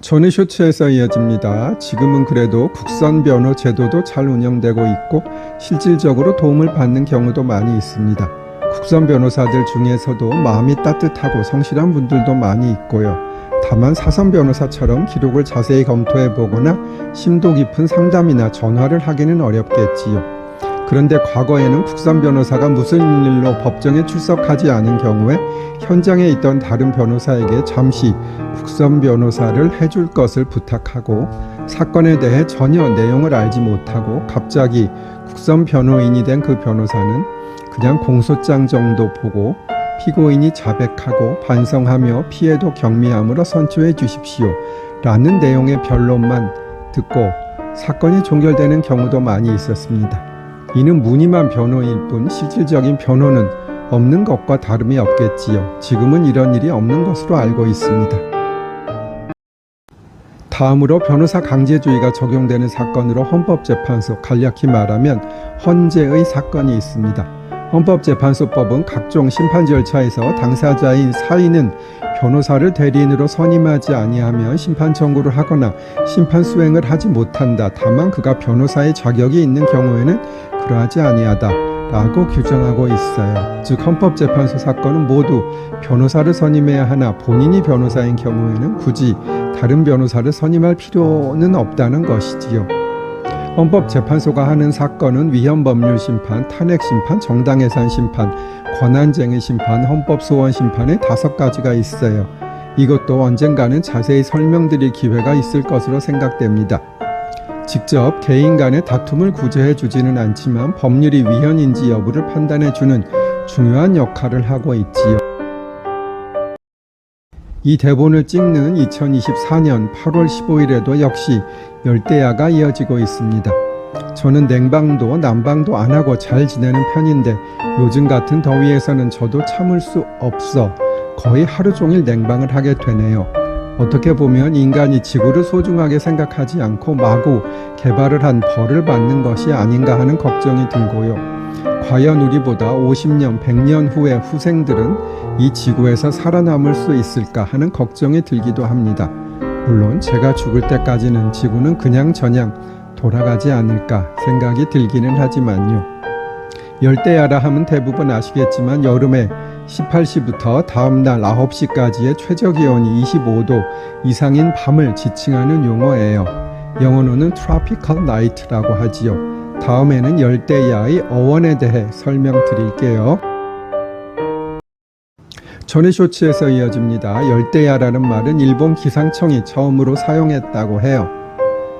전의 쇼츠에서 이어집니다. 지금은 그래도 국선 변호 제도도 잘 운영되고 있고 실질적으로 도움을 받는 경우도 많이 있습니다. 국선 변호사들 중에서도 마음이 따뜻하고 성실한 분들도 많이 있고요. 다만 사선 변호사처럼 기록을 자세히 검토해 보거나 심도 깊은 상담이나 전화를 하기는 어렵겠지요. 그런데 과거에는 국선 변호사가 무슨 일로 법정에 출석하지 않은 경우에 현장에 있던 다른 변호사에게 잠시 국선 변호사를 해줄 것을 부탁하고, 사건에 대해 전혀 내용을 알지 못하고 갑자기 국선 변호인이 된 그 변호사는 그냥 공소장 정도 보고 피고인이 자백하고 반성하며 피해도 경미함으로 선처해 주십시오 라는 내용의 변론만 듣고 사건이 종결되는 경우도 많이 있었습니다. 이는 무늬만 변호일 뿐 실질적인 변호는 없는 것과 다름이 없겠지요. 지금은 이런 일이 없는 것으로 알고 있습니다. 다음으로 변호사 강제주의가 적용되는 사건으로 헌법재판소, 간략히 말하면 헌재의 사건이 있습니다. 헌법재판소법은 각종 심판 절차에서 당사자인 사인은 변호사를 대리인으로 선임하지 아니하면 심판 청구를 하거나 심판 수행을 하지 못한다. 다만 그가 변호사의 자격이 있는 경우에는 그러하지 아니하다 라고 규정하고 있어요. 즉 헌법재판소 사건은 모두 변호사를 선임해야 하나 본인이 변호사인 경우에는 굳이 다른 변호사를 선임할 필요는 없다는 것이지요. 헌법재판소가 하는 사건은 위헌법률심판, 탄핵심판, 정당해산심판, 권한쟁의 심판, 헌법소원 심판의 5가지가 있어요. 이것도 언젠가는 자세히 설명드릴 기회가 있을 것으로 생각됩니다. 직접 개인 간의 다툼을 구제해 주지는 않지만 법률이 위헌인지 여부를 판단해 주는 중요한 역할을 하고 있지요. 이 대본을 찍는 2024년 8월 15일에도 역시 열대야가 이어지고 있습니다. 저는 냉방도 난방도 안 하고 잘 지내는 편인데 요즘 같은 더위에서는 저도 참을 수 없어 거의 하루 종일 냉방을 하게 되네요. 어떻게 보면 인간이 지구를 소중하게 생각하지 않고 마구 개발을 한 벌을 받는 것이 아닌가 하는 걱정이 들고요. 과연 우리보다 50년, 100년 후의 후생들은 이 지구에서 살아남을 수 있을까 하는 걱정이 들기도 합니다. 물론 제가 죽을 때까지는 지구는 그냥 저냥 돌아가지 않을까 생각이 들기는 하지만요. 열대야라 하면 대부분 아시겠지만 여름에 18시부터 다음날 9시까지의 최저기온이 25도 이상인 밤을 지칭하는 용어예요. 영어로는 Tropical Night라고 하지요. 다음에는 열대야의 어원에 대해 설명드릴게요. 전의 쇼츠에서 이어집니다. 열대야라는 말은 일본 기상청이 처음으로 사용했다고 해요.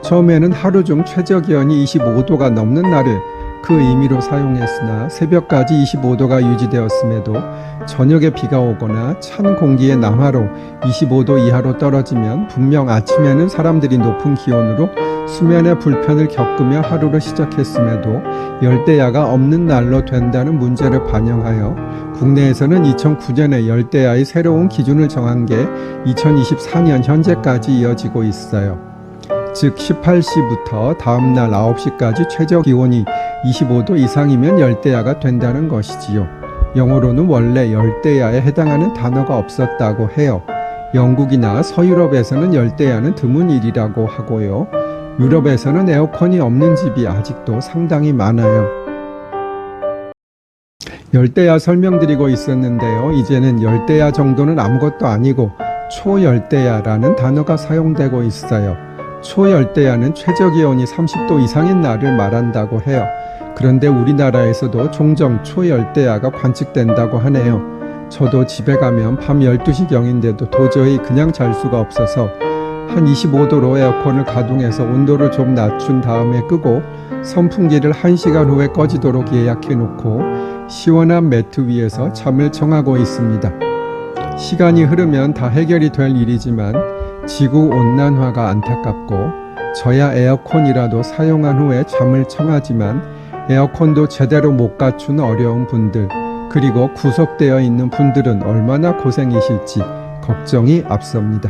처음에는 하루 중 최저기온이 25도가 넘는 날을 그 의미로 사용했으나 새벽까지 25도가 유지되었음에도 저녁에 비가 오거나 찬 공기의 남하로 25도 이하로 떨어지면 분명 아침에는 사람들이 높은 기온으로 수면의 불편을 겪으며 하루를 시작했음에도 열대야가 없는 날로 된다는 문제를 반영하여 국내에서는 2009년에 열대야의 새로운 기준을 정한 게 2024년 현재까지 이어지고 있어요. 즉 18시부터 다음날 9시까지 최저기온이 25도 이상이면 열대야가 된다는 것이지요. 영어로는 원래 열대야에 해당하는 단어가 없었다고 해요. 영국이나 서유럽에서는 열대야는 드문 일이라고 하고요. 유럽에서는 에어컨이 없는 집이 아직도 상당히 많아요. 열대야 설명드리고 있었는데요. 이제는 열대야 정도는 아무것도 아니고 초열대야라는 단어가 사용되고 있어요. 초열대야는 최저기온이 30도 이상인 날을 말한다고 해요. 그런데 우리나라에서도 종종 초열대야가 관측된다고 하네요. 저도 집에 가면 밤 12시경인데도 도저히 그냥 잘 수가 없어서 한 25도로 에어컨을 가동해서 온도를 좀 낮춘 다음에 끄고 선풍기를 1시간 후에 꺼지도록 예약해 놓고 시원한 매트 위에서 잠을 청하고 있습니다. 시간이 흐르면 다 해결이 될 일이지만 지구온난화가 안타깝고 저야 에어컨이라도 사용한 후에 잠을 청하지만 에어컨도 제대로 못 갖춘 어려운 분들, 그리고 구속되어 있는 분들은 얼마나 고생이실지 걱정이 앞섭니다.